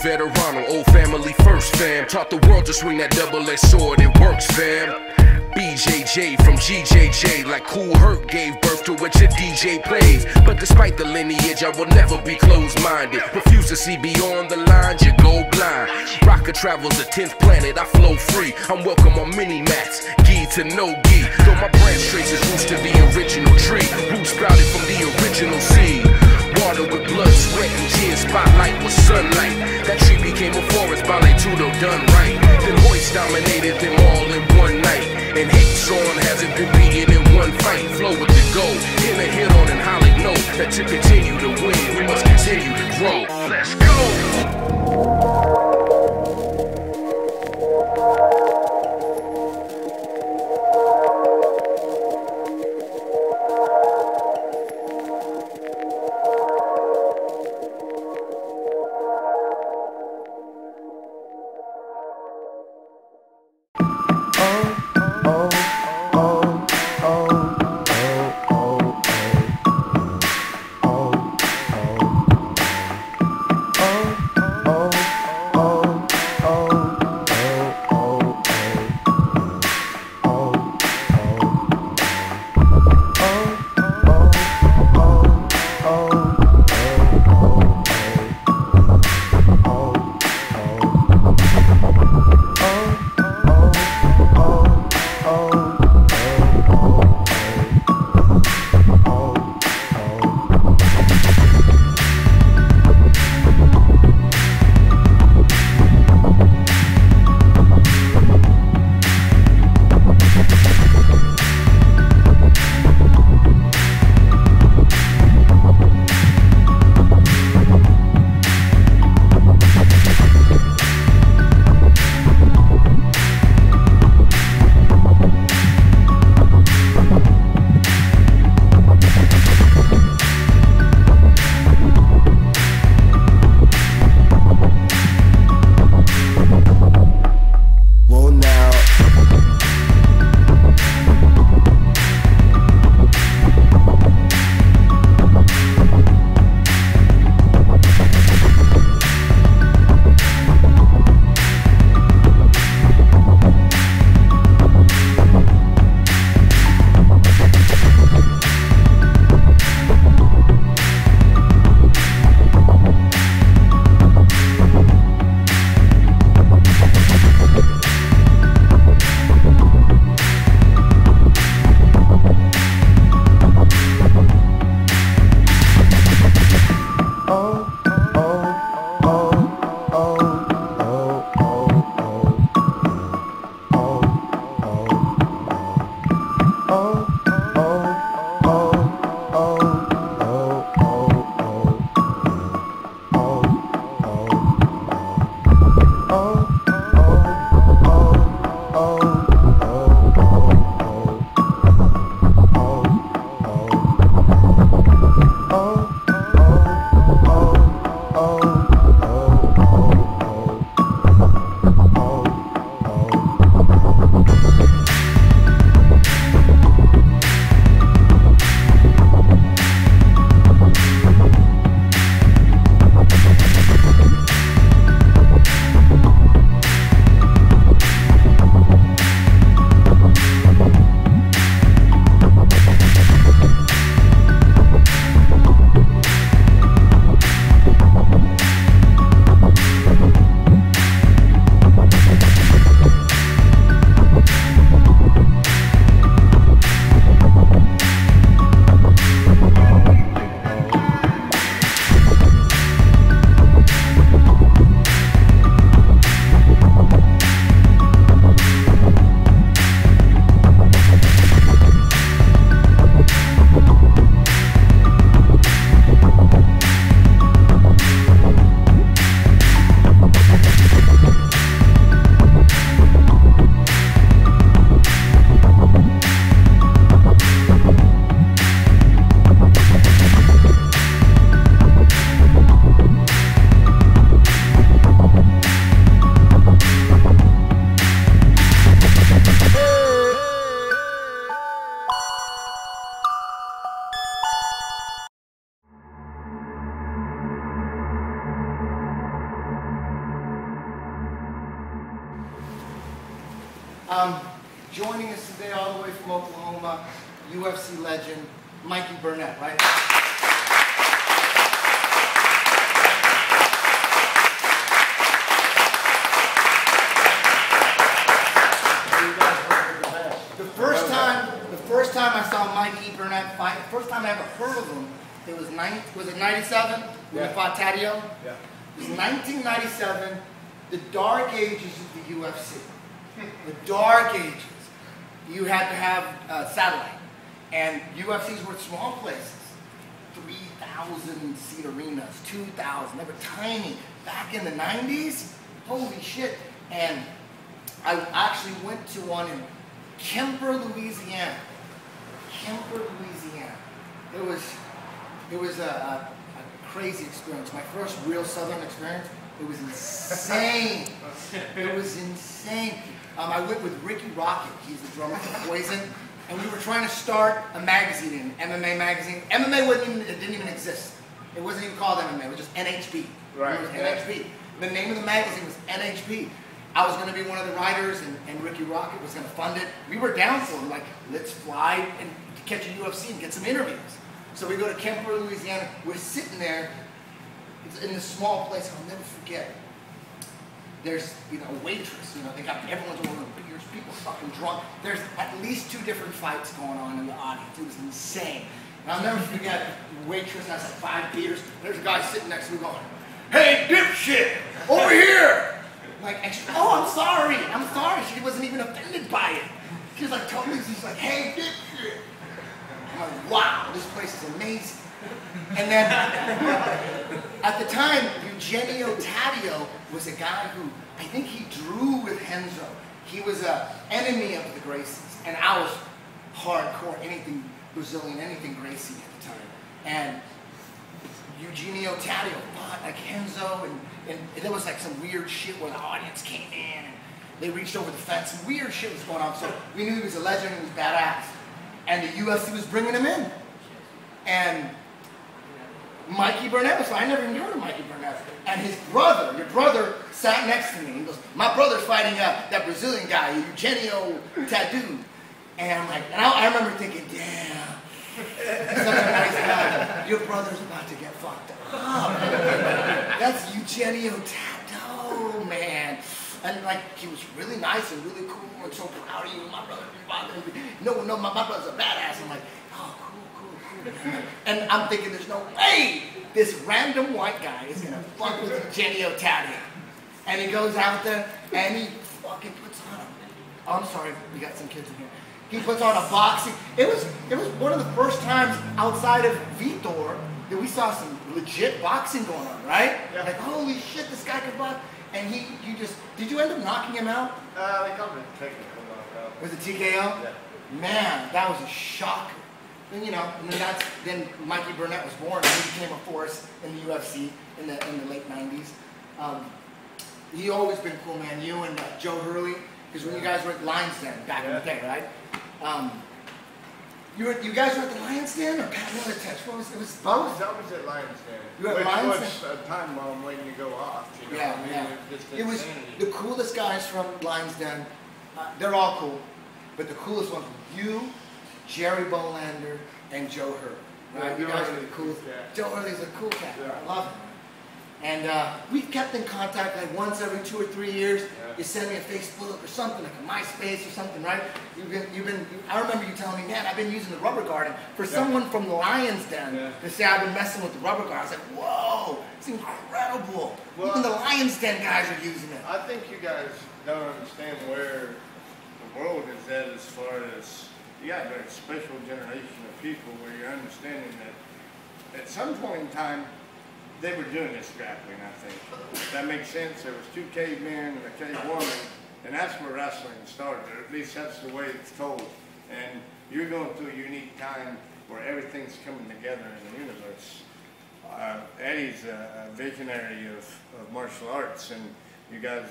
Veterano, old family first, fam. Taught the world to swing that double-edged sword, it works, fam. BJJ from GJJ, like Cool Herc gave birth to what your DJ plays. But despite the lineage, I will never be closed-minded. Refuse to see beyond the lines, you go blind. Rocket travels the 10th planet, I flow free. I'm welcome on mini-mats, gi to no gi. Though my branch traces roots to the original tree. Roots sprouted from the original seed. Water with blood, sweat, and tears, spotlight with sunlight. That tree became a forest, ballet tudo done right. Then Hoist dominated them all in one night. And hate song hasn't been beaten in one fight. Flow with the go, in a hit on an holly note. That to continue to win, we must continue to grow. Let's go! Joining us today all the way from Oklahoma, UFC legend, Mikey Burnett, right? The first time I saw Mikey Burnett fight, the first time I ever heard of him, was it 97 when he fought Taddeo? Yeah. It was 1997, the dark ages of the UFC. The dark ages. You had to have satellite. And UFCs were small places. 3,000 seat arenas, 2,000. They were tiny. Back in the 90s, holy shit. And I actually went to one in Kemper, Louisiana. Kemper, Louisiana. It was a crazy experience. My first real Southern experience. It was insane. It was insane. I went with Ricky Rocket. He's the drummer for Poison, and we were trying to start a magazine, an MMA magazine. MMA didn't even exist. It wasn't even called MMA. It was just NHP. Right. It was NHP. The name of the magazine was NHP. I was going to be one of the writers, and Ricky Rocket was going to fund it. We were down for it. Like, let's fly and catch a UFC and get some interviews. So we go to Kemper, Louisiana. We're sitting there. It's in this small place. I'll never forget. There's, a waitress. They got everyone's ordering beers. People fucking drunk. There's at least 2 different fights going on in the audience. It was insane. And I'll never forget. The waitress has like 5 beers. There's a guy sitting next to me going, "Hey, dipshit, over here!" Like, oh, I'm sorry. She wasn't even offended by it. She was like, totally, she's like, "Hey, dipshit." I'm like, wow, this place is amazing. And then, at the time, Eugenio Taddeo was a guy who, I think he drew with Renzo. He was an enemy of the Gracies. And I was hardcore, anything Brazilian, anything Gracie at the time. And Eugenio Taddeo fought like Renzo, and there was like some weird shit where the audience came in, and they reached over the fence, and weird shit was going on. So we knew he was a legend, he was badass. And the UFC was bringing him in. And Mikey Burnett was, I never even heard of Mikey Burnett. And his brother, your brother, sat next to me. He goes, "My brother's fighting that Brazilian guy, Eugenio Taddeo." And I'm like, and I remember thinking, damn, such a nice guy. Your brother's about to get fucked up. That's Eugenio Taddeo, man. And like, he was really nice and really cool and so proud of you. My brother, no, my brother's a badass. I'm like, oh, cool. And I'm thinking, there's no way this random white guy is gonna fuck with Eugenio Taddeo. And he goes out there and he fucking puts on oh, I'm sorry, we got some kids in here. He puts on a boxing. It was one of the first times outside of Vitor that we saw some legit boxing going on, right? Yeah. Like, holy shit, this guy could box. And did you end up knocking him out? They called it a technical knockout. Was it TKO? Yeah. Man, that was a shocker. And then Mikey Burnett was born, and he became a force in the UFC in the late 90s. He always been cool, man. You and Joe Hurley, because when you guys were at Lions Den back in the day, right? You guys were at the Lions Den or Pat Militech? It was both? I was at Lions Den. You were at Lions Den? Which was a time bomb waiting to go off. It was the coolest guys from Lions Den. They're all cool, but the coolest ones were you, Jerry Bolander, and Joe Hurley. Right? You guys are the coolest. Joe Hurley's a cool cat. Yeah. I love him. And we've kept in contact like once every 2 or 3 years. Yeah. You send me a Facebook or something, like a MySpace or something, right? I remember you telling me, man, I've been using the rubber garden. For someone from the Lions Den to say I've been messing with the rubber garden, I was like, whoa, it's incredible. Well, even the Lions Den guys are using it. I think you guys don't understand where the world is at as far as, you got a very special generation of people where you're understanding that at some point in time, they were doing this grappling, I think. That makes sense. There was 2 cavemen and a cave woman, and that's where wrestling started, or at least that's the way it's told. And you're going through a unique time where everything's coming together in the universe. Eddie's a visionary of martial arts, and you guys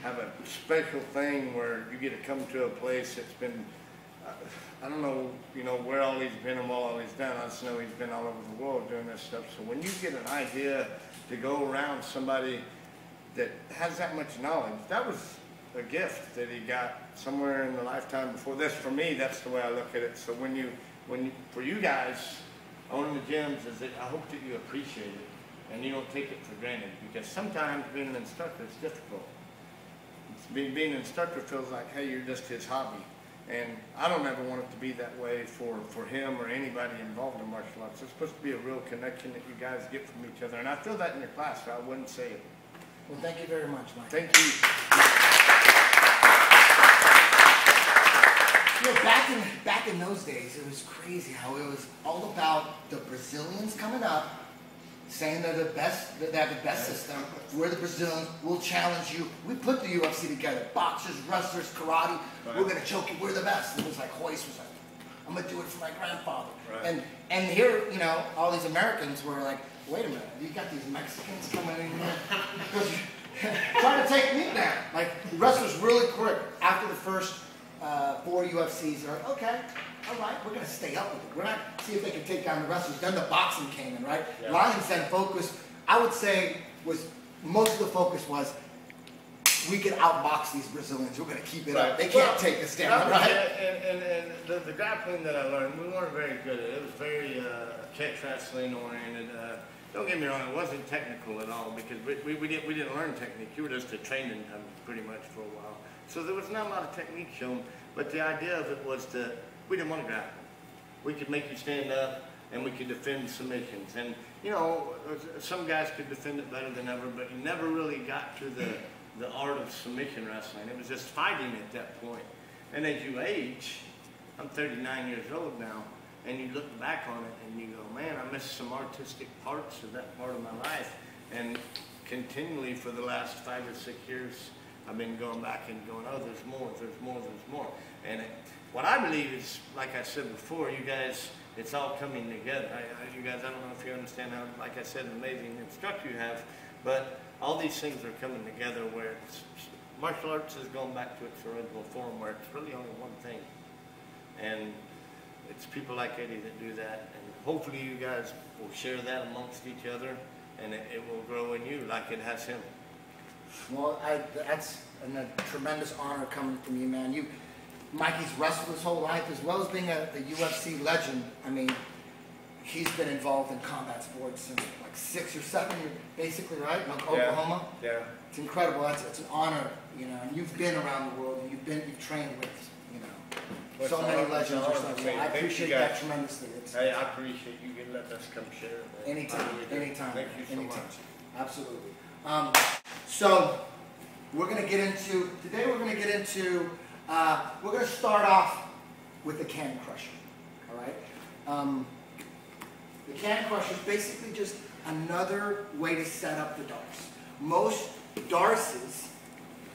have a special thing where you get to come to a place that's been, I don't know, where all he's been and what all he's done. I just know he's been all over the world doing this stuff. So when you get an idea to go around somebody that has that much knowledge, that was a gift that he got somewhere in the lifetime before this. For me, that's the way I look at it. So for you guys owning the gyms, is that I hope that you appreciate it and you don't take it for granted, because sometimes being an instructor is difficult. Being an instructor feels like, hey, you're just his hobby. And I don't ever want it to be that way for him or anybody involved in martial arts. It's supposed to be a real connection that you guys get from each other. And I feel that in your class, so I wouldn't say it. Well, thank you very much, Mike. Thank you. You know, back in those days, it was crazy how it was all about the Brazilians coming up, saying they're the best, they have the best system. We're the Brazilians. We'll challenge you. We put the UFC together. Boxers, wrestlers, karate. Right. We're gonna choke you. We're the best. And it was like Hoist was like, I'm gonna do it for my grandfather. Right. And here, you know, all these Americans were like, wait a minute, you got these Mexicans coming in here trying to take me down. Like, wrestlers really quick after the first 4 UFCs are like, okay, all right, we're going to stay up with it. We're not see if they can take down the wrestlers. Then the boxing came in, right? Yeah. Lions then focused, I would say, most of the focus was we can outbox these Brazilians. We're going to keep it up. They can't take us down, right? And the grappling that I learned, we weren't very good at it. It was very catch wrestling oriented. Don't get me wrong, it wasn't technical at all, because we didn't learn technique. You were just a training pretty much for a while. So there was not a lot of technique shown, but the idea of it was we didn't want to grapple. We could make you stand up and we could defend submissions. And, you know, some guys could defend it better than ever, but you never really got to the art of submission wrestling. It was just fighting at that point. And as you age, I'm 39 years old now, and you look back on it and you go, man, I missed some artistic parts of that part of my life. And continually for the last 5 or 6 years, I've been going back and going, oh, there's more, there's more, there's more. And what I believe is, like I said before, you guys, it's all coming together. You guys, I don't know if you understand how, like I said, an amazing instructor you have, but all these things are coming together where martial arts has gone back to its original form, where it's really only one thing. And it's people like Eddie that do that, and hopefully you guys will share that amongst each other, and it will grow in you like it has him. Well, that's a tremendous honor coming from you, man. Mikey's wrestled his whole life, as well as being a UFC legend. I mean, he's been involved in combat sports since like 6 or 7, basically, right? Like Oklahoma. Yeah. It's incredible. It's an honor, you know. And you've been around the world, and you've trained with, you know, so many legends. I appreciate that tremendously. Hey, I appreciate you letting us come share it. Anytime, anytime. Thank you so much. Absolutely. So we're going to get into, today we're going to get into, we're going to start off with the can crusher, all right? The can crusher is basically just another way to set up the darce. Most darces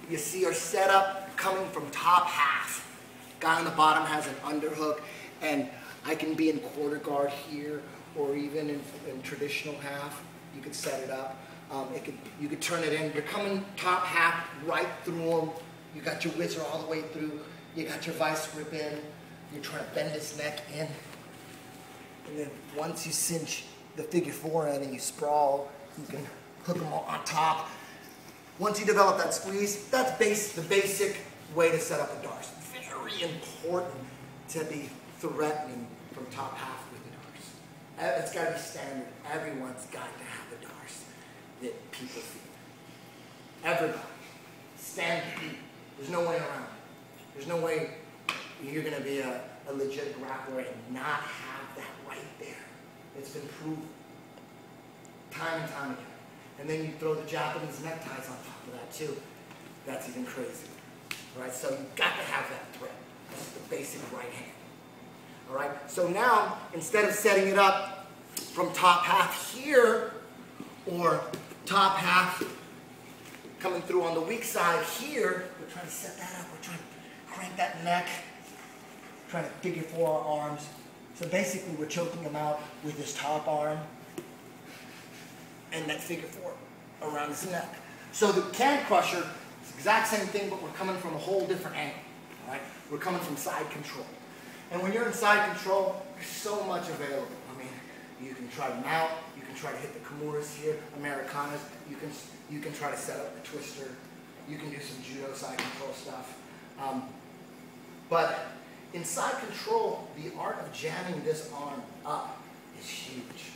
you see are set up coming from top half. Guy on the bottom has an underhook, and I can be in quarter guard here, or even in traditional half. You could set it up. You could turn it in. You're coming top half right through them. You got your whizzer all the way through. You got your vice grip in. You're trying to bend his neck in. And then once you cinch the figure 4 in and you sprawl, you can hook them on top. Once you develop that squeeze, that's the basic way to set up a darce. Very important to be threatening from top half with the darce. It's got to be standard. Everyone's got to have a darce that people feel. Everybody. Standard. There's no way around it. There's no way you're going to be a legit grappler and not have that right there. It's been proven time and time again. And then you throw the Japanese neckties on top of that too. That's even crazier. All right, so you've got to have that threat. That's the basic right hand. All right, so now instead of setting it up from top half here or top half coming through on the weak side here, we're trying to set that up. We're trying to crank that neck, trying to figure 4 our arms. So basically we're choking him out with his top arm and that figure 4 around his neck. So the can crusher is the exact same thing, but we're coming from a whole different angle. All right? We're coming from side control. And when you're in side control, there's so much available. I mean, you can try to mount, you can try to hit the Kimuras here, Americanas, you can try to set up the twister, You can do some judo side control stuff. But in side control, the art of jamming this arm up is huge.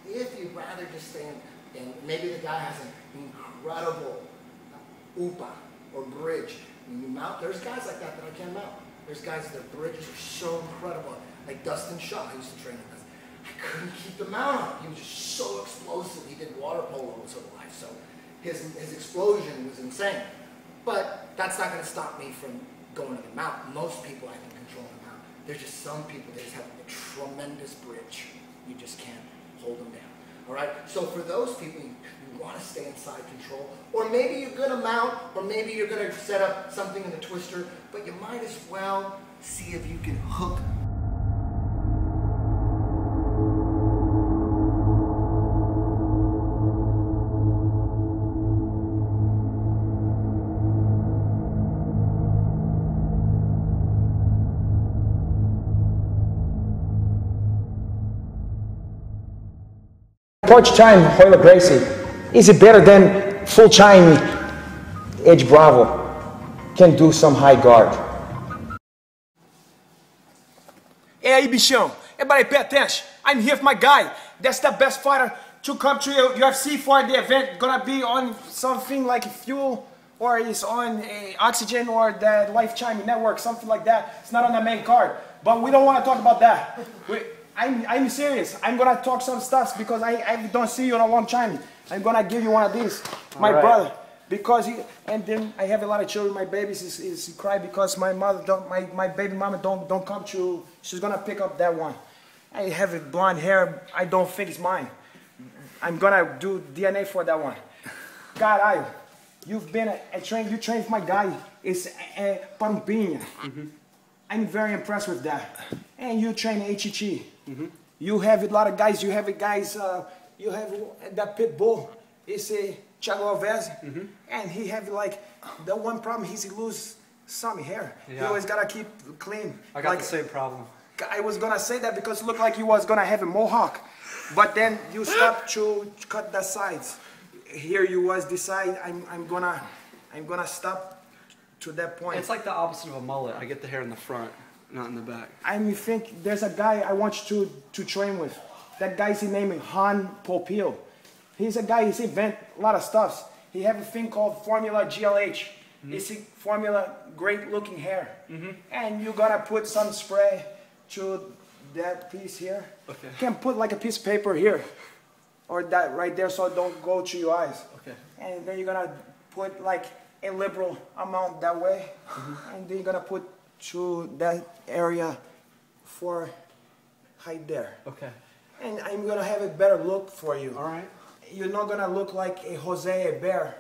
If you'd rather just stand, and maybe the guy has an incredible upa or bridge, when you mount, there's guys like that I can't mount. There's guys, their bridges are so incredible. Like Dustin Shaw, I used to train with. I couldn't keep the mount on. He was just so explosive. He did water polo his whole life, so his explosion was insane. But that's not going to stop me from going to the mount. Most people I can control the mount. There's just some people that just have a tremendous bridge. You just can't hold them down. All right. So for those people, you want to stay in side control, or maybe you're going to mount, or maybe you're going to set up something in the twister. But you might as well see if you can hook. Porch chime, Hoyle Gracie. Is it better than full chime Edge Bravo? Can do some high guard. Hey, aí, bichão. Everybody pay attention. I'm here with my guy. That's the best fighter to come to UFC for the event. Gonna be on something like fuel, or is on oxygen, or the Life Chime Network, something like that. It's not on the main card. But we don't want to talk about that. I'm serious. I'm gonna talk some stuff because I don't see you in a long time. I'm gonna give you one of these, my brother, because and then I have a lot of children. My babies is cry because my mother don't, my baby mama don't come to. She's gonna pick up that one. I have a blonde hair. I don't think it's mine. I'm gonna do DNA for that one. Caralho, you've been you trained with my guy. It's Pampinha. I'm very impressed with that. And you train HET. You have a lot of guys. You have guys. You have that pit bull. It's a Thiago Alves, and he have like the one problem. He lose some hair. Yeah. He always gotta keep clean. I got the same problem. I was gonna say that because it looked like you was gonna have a mohawk, but then you stopped to cut the sides. Here you was decide I'm gonna stop to that point. It's like the opposite of a mullet. I get the hair in the front, not in the back. I think there's a guy I want you to train with. That guy's named Han Popil. He's a guy, he's invent a lot of stuff. He have a thing called Formula GLH. It's a formula, great looking hair. And you're gonna put some spray to that piece here. Okay. You can put like a piece of paper here, or that right there so it don't go to your eyes. Okay. And then you're gonna put like a liberal amount that way. And then you're gonna put to that area for height there. Okay. And I'm gonna have a better look for you. All right. You're not gonna look like a Jose Bear,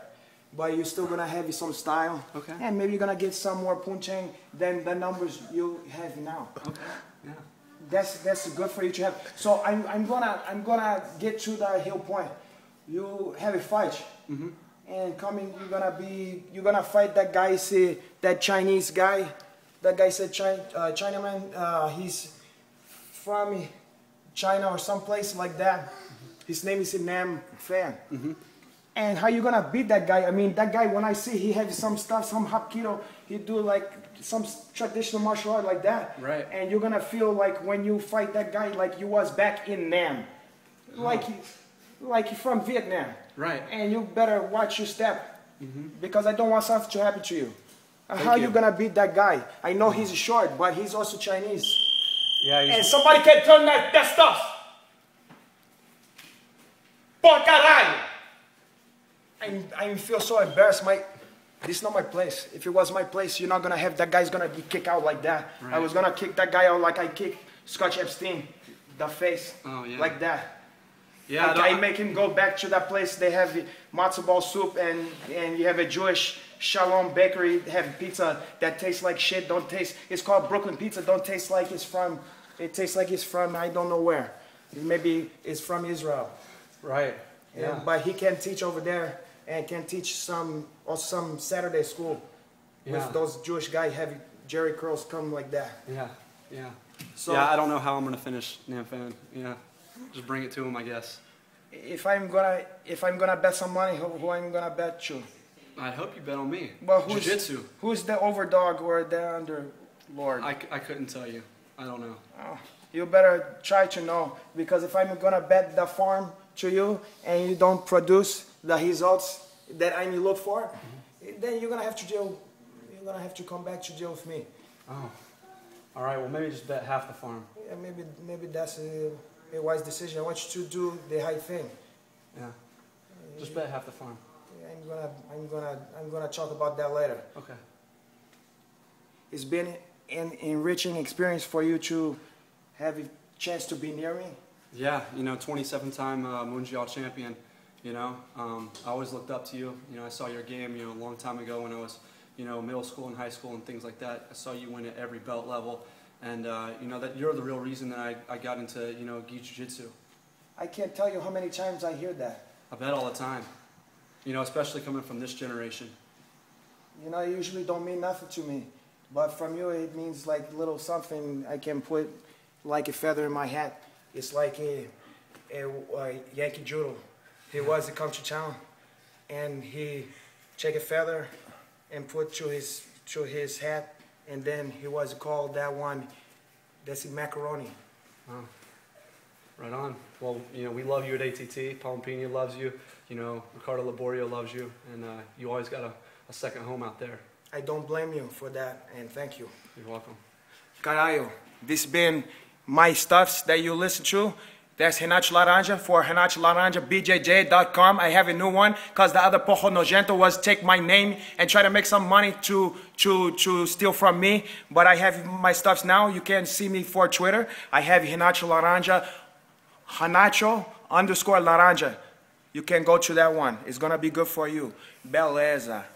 but you're still gonna have some style. Okay. And maybe you're gonna get some more punching than the numbers you have now. Okay. Yeah. That's good for you to have. So I'm gonna get to the hill point. You have a fight. And coming, you're gonna fight that guy. That Chinese guy. That guy said Chinaman. He's from China or someplace like that. His name is Nam Fan. And how you gonna beat that guy? I mean, that guy, when I see he have some stuff, some Hapkido, he do like some traditional martial art like that. Right. And you're gonna feel like when you fight that guy, like you was back in Nam. Like you from Vietnam. Right. And you better watch your step. Because I don't want something to happen to you. How you gonna beat that guy? I know he's short, but he's also Chinese. Yeah. And somebody can turn that stuff. Por caralho! I feel so embarrassed. This is not my place. If it was my place, you're not gonna have that guy's gonna be kicked out like that. Right. I was gonna kick that guy out like I kicked Scott Epstein, the face, like that. Yeah, like I make him go back to that place. They have matzo ball soup, and you have a Jewish Shalom bakery. They have pizza that tastes like shit. Don't taste. It's called Brooklyn pizza. Don't taste like it's from. It tastes like it's from I don't know where. Maybe it's from Israel. Right. Yeah. But he can teach over there and can teach some Saturday school with those Jewish guys have Jerry curls come like that. Yeah. Yeah. So I don't know how I'm gonna finish Nam Fan. Yeah. Just bring it to him, I guess. If I'm gonna bet some money, who I'm gonna bet to? I'd hope you bet on me. But Jiu-jitsu. who's the overdog or the underlord? I couldn't tell you. I don't know. Oh, you better try to know, because if I'm gonna bet the farm to you and you don't produce the results that I look for, then you're gonna have to deal. You're gonna have to come back to deal with me. Oh. All right. Well, maybe just bet half the farm. Yeah, maybe that's a wise decision. I want you to do the right thing. Yeah. Just bet half the farm. I'm gonna talk about that later. Okay. It's been an enriching experience for you to have a chance to be near me. Yeah, 27-time Mundial champion. I always looked up to you. I saw your game, a long time ago when I was, middle school and high school and things like that. I saw you win at every belt level, and that you're the real reason that I got into, gi jiu-jitsu. I can't tell you how many times I hear that. I bet all the time. Especially coming from this generation. It usually don't mean nothing to me, but from you it means like little something I can put like a feather in my hat. It's like a Yankee Doodle. He was to come to town, and he take a feather and put to his hat, and then he was called that one. That's macaroni. Wow. Right on. Well, we love you at ATT. Palmpini loves you. Ricardo Laborio loves you, and you always got a second home out there. I don't blame you for that, and thank you. You're welcome. Caralho, this been my stuffs that you listen to. That's Renato Laranja for Renato Laranja, BJJ.com. I have a new one because the other Pojo Nojento was take my name and try to make some money to steal from me. But I have my stuffs now. You can see me for Twitter. I have Renato Laranja, Renato_Laranja. You can go to that one. It's going to be good for you. Beleza.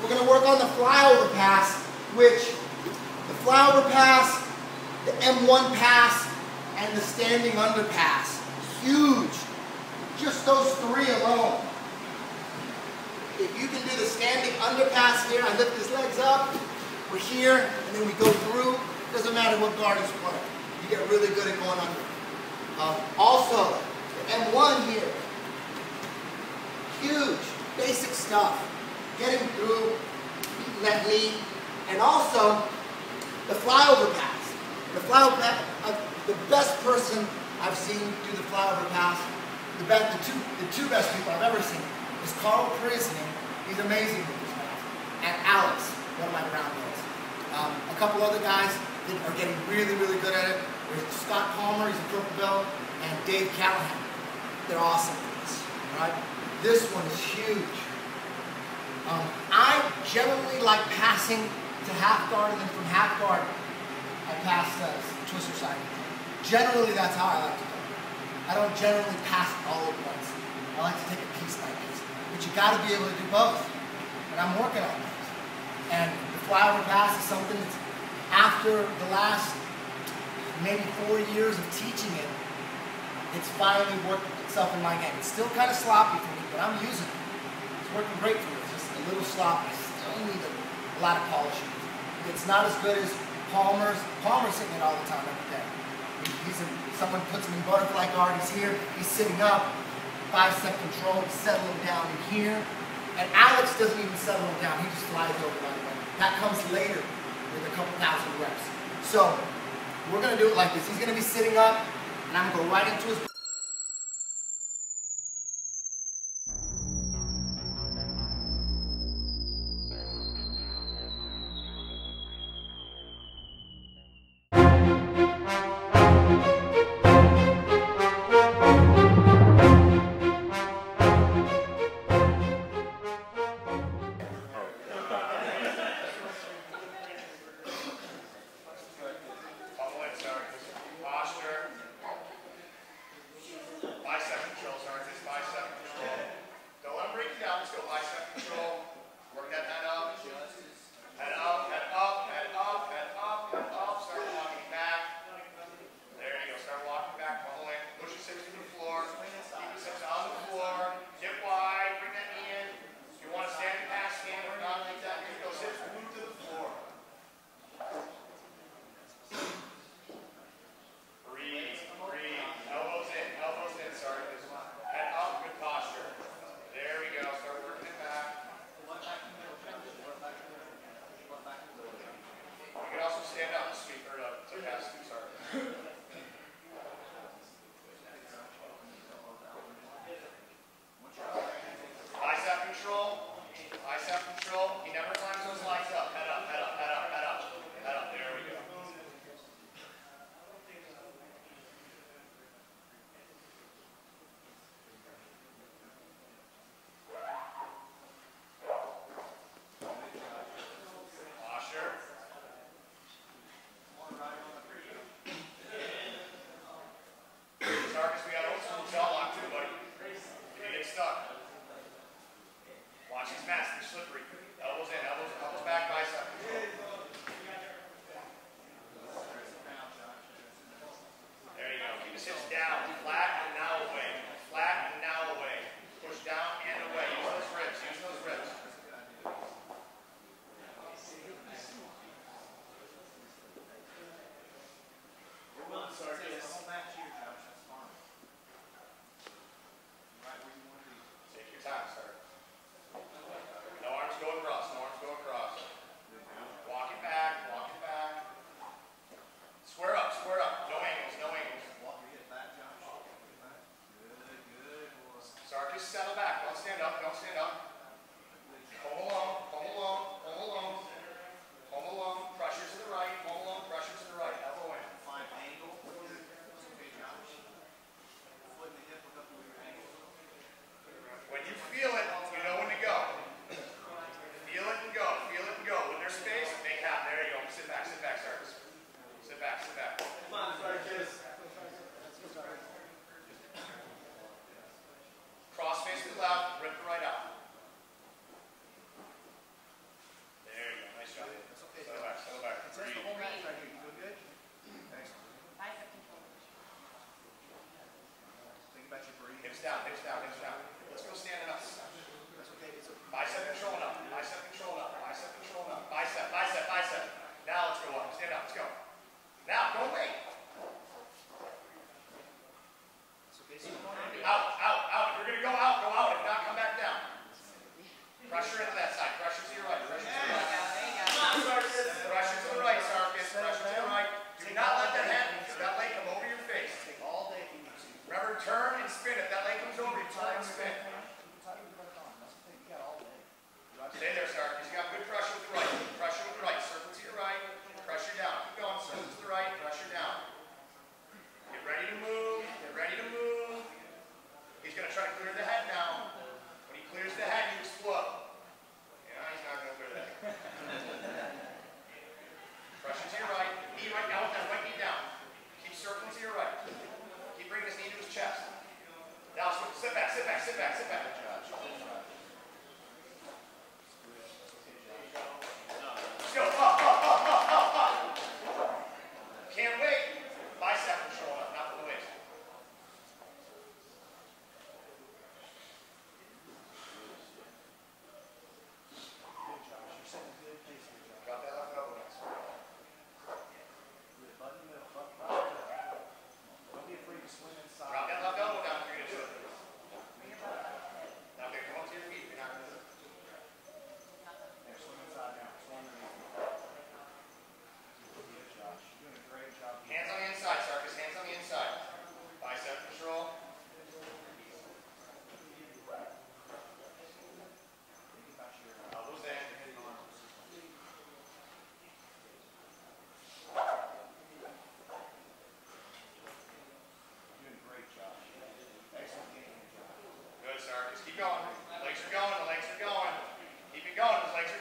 We're going to work on the flyover pass, which the flyover pass, the M1 pass, and the standing under pass. Huge. Just those three alone. If you can do the standing under pass here, I lift his legs up, we're here, and then we go through. Doesn't matter what guard he's playing. You get really good at going under. Also, the M1 here. Huge. Basic stuff. Getting through, beating that lead, and also the flyover pass. The flyover pass, the best person I've seen do the flyover pass, the two best people I've ever seen is Carl Prisney. He's amazing with this pass, and Alex, one of my brown belts. A couple other guys that are getting really, really good at it. There's Scott Palmer, he's a purple belt, and Dave Callahan. They're awesome at this. Right? This one is huge. I generally like passing to half guard, and then from half guard, I pass twister side. Generally, that's how I like to go. I don't generally pass all at once. I like to take it piece by piece. But you got to be able to do both. And I'm working on that. And the flyover pass is something that's after the last maybe 4 years of teaching it, it's finally worked itself in my game. It's still kind of sloppy for me, but I'm using it. It's working great for me. It's just a little sloppy. I still need a lot of polishing. It's not as good as Palmer's. Palmer's hitting it all the time every day. Someone puts him in butterfly guard, he's here, he's sitting up, bicep control, he's settling down in here. And Alex doesn't even settle him down, he just flies over right away. That comes later with a couple thousand reps. So, we're going to do it like this. He's going to be sitting up, and I'm going to go right into his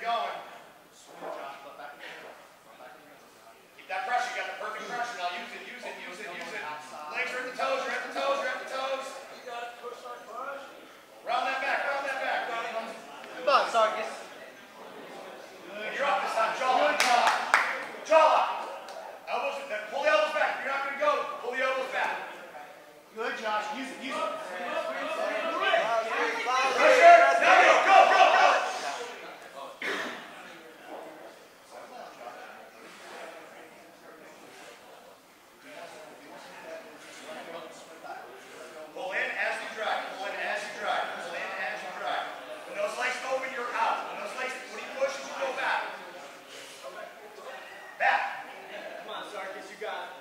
going. Keep that pressure. You got the perfect pressure. Now use it, use it, use it, use it. Legs are at the toes, you're at the toes, you're at the toes. Round that back, round that back. Good luck, Sarkis. And you're up this time. Jaw lock. Jaw lock. Elbows, pull the elbows back. If you're not going to go, pull the elbows back. Good, Josh. Use it, use it. Pressure. Now go, go, go, go. Pull in as you drag. Pull in as you drag. Pull in as you drag. When those legs open, you're out. When those legs, when you push, you go back. Back. Come on, Sarkis, you got it.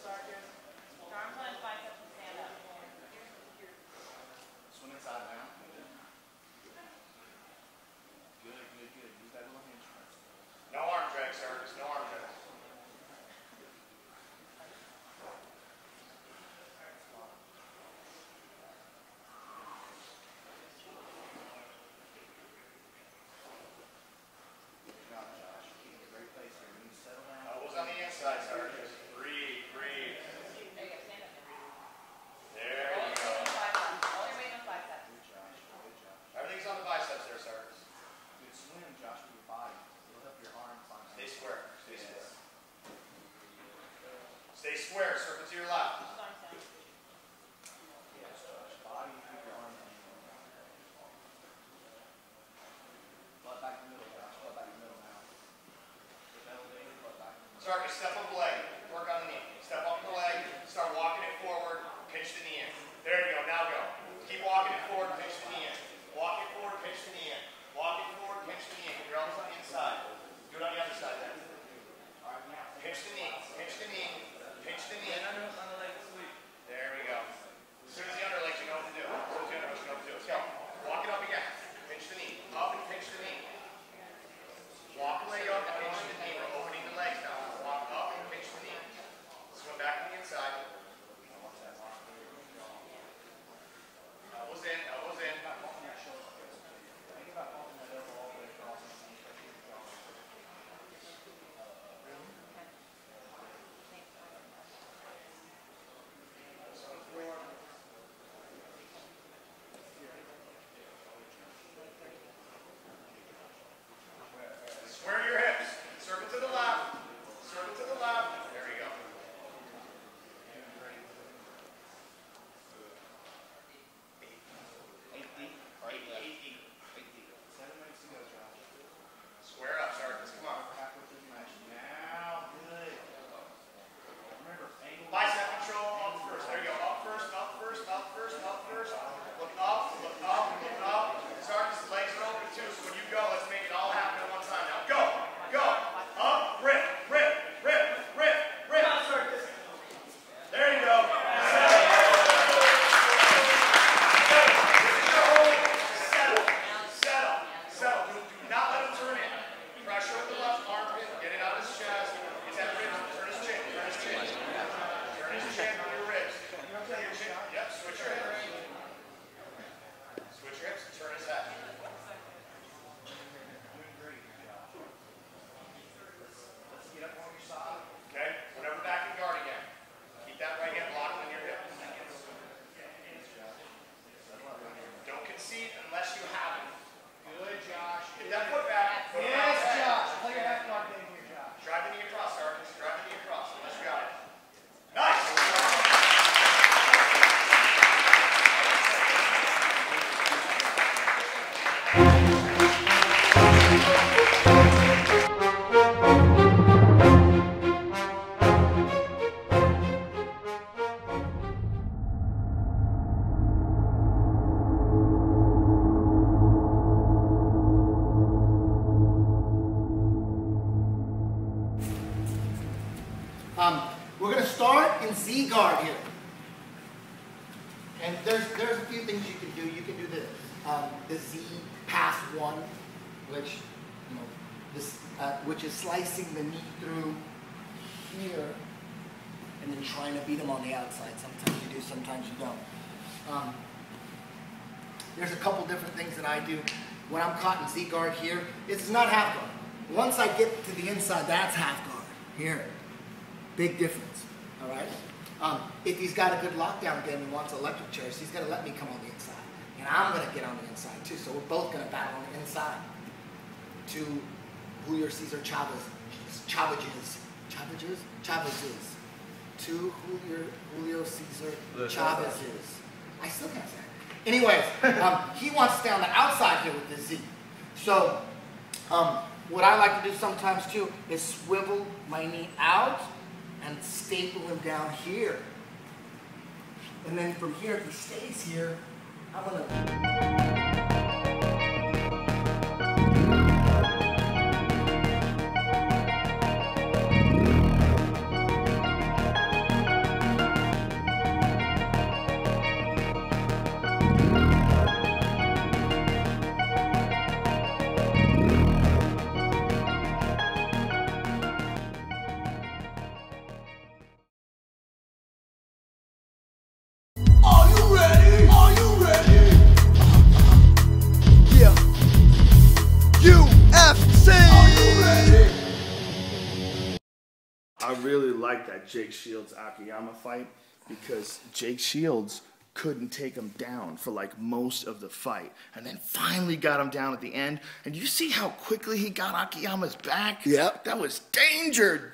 Sarkis. Arms on his biceps and stand up. Swim inside now. Good, good, good. Use that little hamstring. No arm drag, Sarkis. No arm drag. Elbows on the inside, Sarkis. Breathe, breathe. There you go, stand up. There you go. All your weight on biceps. Everything's on the biceps there, Sarkis. Good swim, Josh, with your body. Lift up your arms. Stay square. Stay square. Stay square. Circle to your left. Just arms down. Yes, Josh. Body, keep your arms on. Butt back in the middle, Josh. Butt back in the middle now. Get elevated, butt back in the middle. Sarkis, step up the leg. Work on the knee. Step up the leg. Start walking it forward. Pinch the knee in. There you go. Now go. Keep walking it forward. Pinch the knee in. Walk it forward. Pinch the knee in. Walk it forward. Pinch the knee in. Get your elbows on the inside. Do it on the other side then. Pinch the knee. Pinch the knee. Pinch the knee. There we go. As soon as the underlegs, you know what to do. As soon as the underlegs, you know what to do. Let's go. Walk it up again. Pinch the knee. Up and pinch the knee. Walk the leg up and pinch the knee. We're opening the legs now. Walk up and pinch the knee. Swim back to the inside. Elbows in, elbows in. Think about popping that elbow all the way across and stretching your jaw. Square your hips. Circle to the left. Circle to the left. There we go. Eight deep. Eight deep. 7 minutes to go, Josh. Square up, Sarkis. Come on. Halfway through the match. Now, good. Remember, angle. Bicep control up first. There you go. Up first, up first, up first, up first. Look up, look up, look up. Sarkis' legs are open too, so when you go, let's make it all happen at one time. Now go, go. Up, rip, rip, rip, rip, rip. Come on, Sarkis. There you go. Settle, settle, settle. Do not let him turn in. Pressure with the left armpit. Get it out of his chest. Get that rib. Turn his chin. Turn his chin. Turn his chin with your ribs. Turn your chin. Yep. Switch your hips. Switch your hips. Turn his head. Let's get up on your side. Okay. Whatever back and guard again. Keep that right hand locked on your hip. Don't concede unless you have it. Good, Josh. Get that foot back. Put it around Yes, the head. Josh. Play your half guard game here, Josh. Drive the knee across, Sarkis. Drive the knee across. Unless you got it. Nice. We're going to start in Z guard here. And there's a few things you can do. You can do the Z pass one, which which is slicing the knee through here, and then trying to beat them on the outside. Sometimes you do, sometimes you don't. There's a couple different things that I do. when I'm caught in Z guard here, it's not half guard. Once I get to the inside, that's half guard. Here, big difference, all right? If he's got a good lockdown game and wants electric chairs, he's gonna let me come on the inside. And I'm gonna get on the inside too, so we're both gonna battle on the inside. To Julio Cesar Chavez's. To Julio Cesar Chavez's. I still can't say it. Anyways, he wants to stay on the outside here with the Z. So, what I like to do sometimes too is swivel my knee out and staple him down here. And then from here, if he stays here, I'm gonna... I really like that Jake Shields Akiyama fight because Jake Shields couldn't take him down for like most of the fight and then finally got him down at the end. And you see how quickly he got Akiyama's back? Yep. That was danger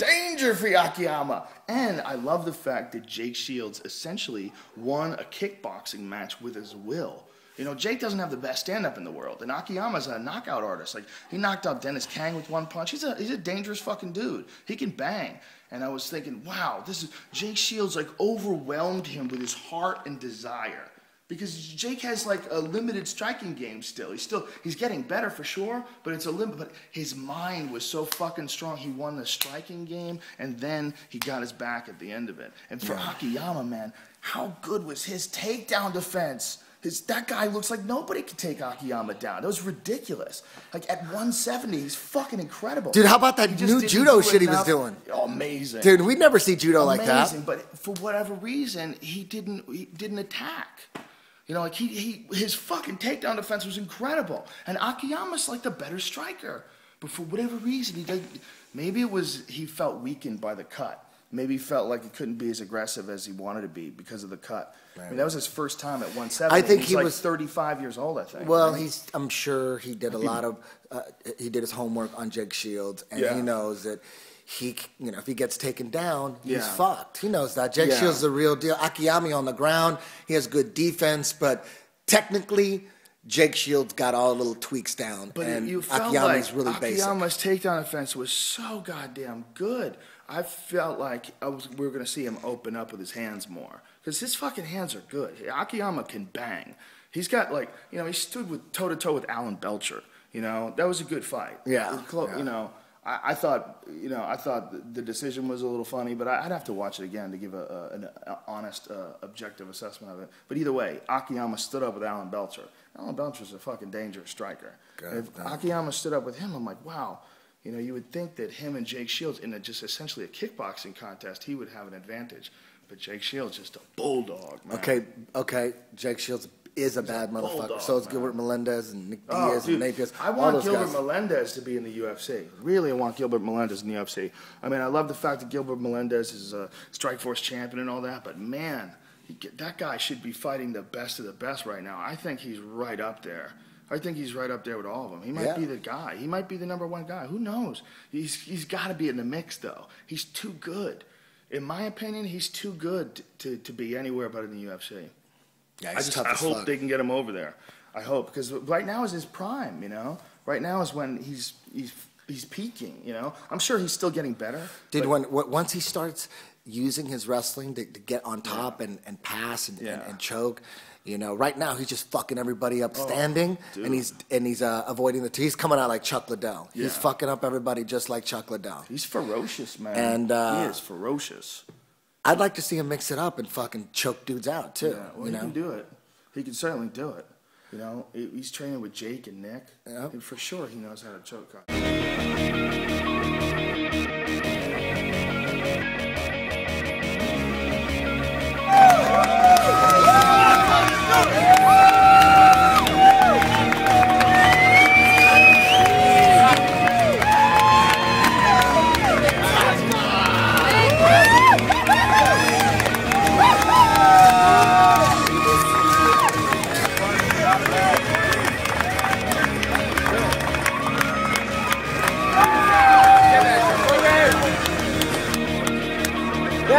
for Akiyama. And I love the fact that Jake Shields essentially won a kickboxing match with his will. You know, Jake doesn't have the best stand-up in the world, and Akiyama's a knockout artist. Like, he knocked out Dennis Kang with one punch. He's a dangerous fucking dude. He can bang. And I was thinking, wow, Jake Shields, like, overwhelmed him with his heart and desire. Because Jake has, like, a limited striking game still. He's getting better for sure, but it's a limit. But his mind was so fucking strong. He won the striking game, and then he got his back at the end of it. And for Akiyama, man, how good was his takedown defense? That guy looks like nobody could take Akiyama down. That was ridiculous. Like, at 170, he's fucking incredible. Dude, how about that new judo shit he was doing? Oh, amazing. Dude, we never see judo like that. Amazing, but for whatever reason, he didn't attack. You know, like, his fucking takedown defense was incredible. And Akiyama's like the better striker. But for whatever reason, maybe it was he felt weakened by the cut. Maybe he felt like he couldn't be as aggressive as he wanted to be because of the cut. Right. I mean, that was his first time at 170. I think he was 35 years old, I think. Well, I'm sure he did a lot of, he did his homework on Jake Shields, and he knows that if he gets taken down, he's fucked. He knows that. Jake Shields is the real deal. Akiyama on the ground, he has good defense, but technically, Jake Shields got all the little tweaks down, but and you felt Akiyama's like really basic. Akiyama's takedown offense was so goddamn good. I felt like we were going to see him open up with his hands more. Because his fucking hands are good. Akiyama can bang. He's got, like, you know, he stood with toe-to-toe with Alan Belcher. You know, that was a good fight. Yeah. You know, I thought the decision was a little funny, but I'd have to watch it again to give an honest, objective assessment of it. But either way, Akiyama stood up with Alan Belcher. Alan Belcher's a fucking dangerous striker. If Akiyama stood up with him, I'm like, wow. You know, you would think that him and Jake Shields, in just essentially a kickboxing contest, he would have an advantage. But Jake Shields just a bulldog, man. Okay. Jake Shields is a bad motherfucker. Bulldog, so is man. Gilbert Melendez and Nick Diaz and Nate Diaz. I want Gilbert Melendez to be in the UFC. Really, I want Gilbert Melendez in the UFC. I mean, I love the fact that Gilbert Melendez is a Strikeforce champion and all that, but man, that guy should be fighting the best of the best right now. I think he's right up there. I think he's right up there with all of them. He might be the guy. He might be the #1 guy. Who knows? He's got to be in the mix, though. He's too good. In my opinion, he's too good to be anywhere but in the UFC. Yeah, I hope they can get him over there. I hope, because right now is his prime, you know? Right now is when he's peaking, you know? I'm sure he's still getting better. Dude, once he starts using his wrestling to get on top and pass and choke, you know, right now he's just fucking everybody up standing, and he's avoiding he's coming out like Chuck Liddell. Yeah. He's fucking up everybody just like Chuck Liddell. He's ferocious, man. And he is ferocious. I'd like to see him mix it up and fucking choke dudes out too. Yeah, well, he can do it. He can certainly do it. You know, he's training with Jake and Nick, and for sure he knows how to choke.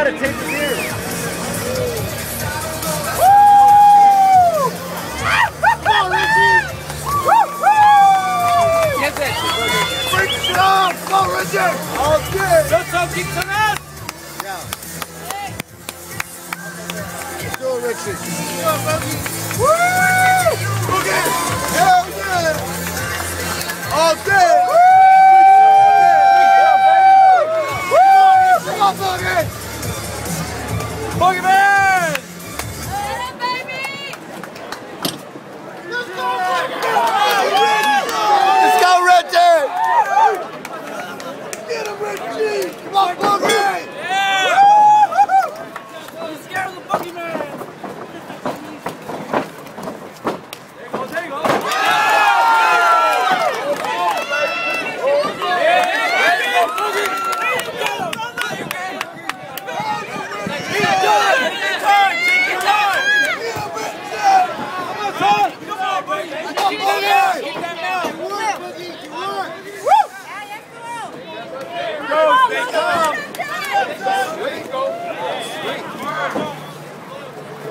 gotta tape his ears. Come on, Richie! Get that shit, bring it on! Come on, Richie! All good! Let's go, kick some ass! Yeah. Let's do it, Richie. Come on, Boogie! Woo! Boogie! Hell yeah! All good! Woo! Come on, Boogie! Boogie Man! Hey, baby! Let's go, Richie! Get him, Richie! Come on, Boogie! Yeah! I'm scared of the Boogie Man. There you go, there you go.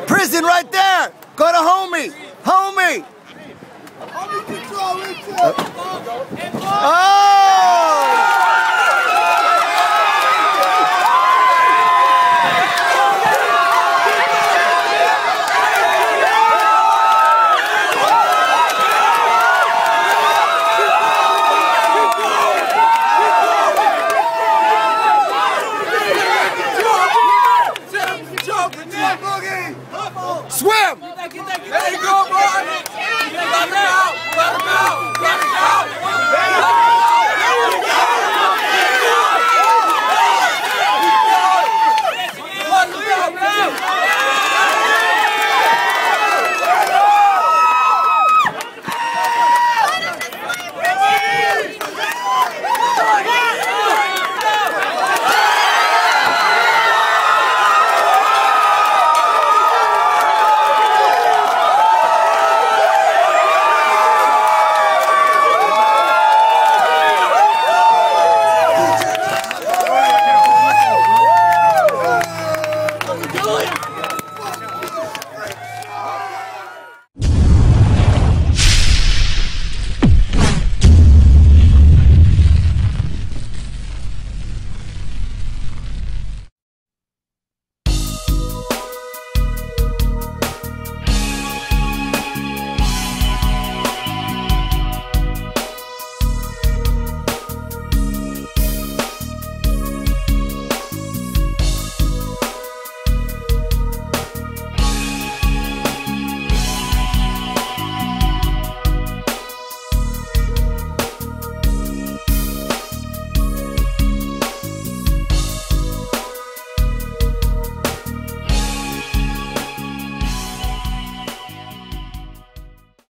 Prison right there! Go to homie! Homie! Homie control, Richard! Oh!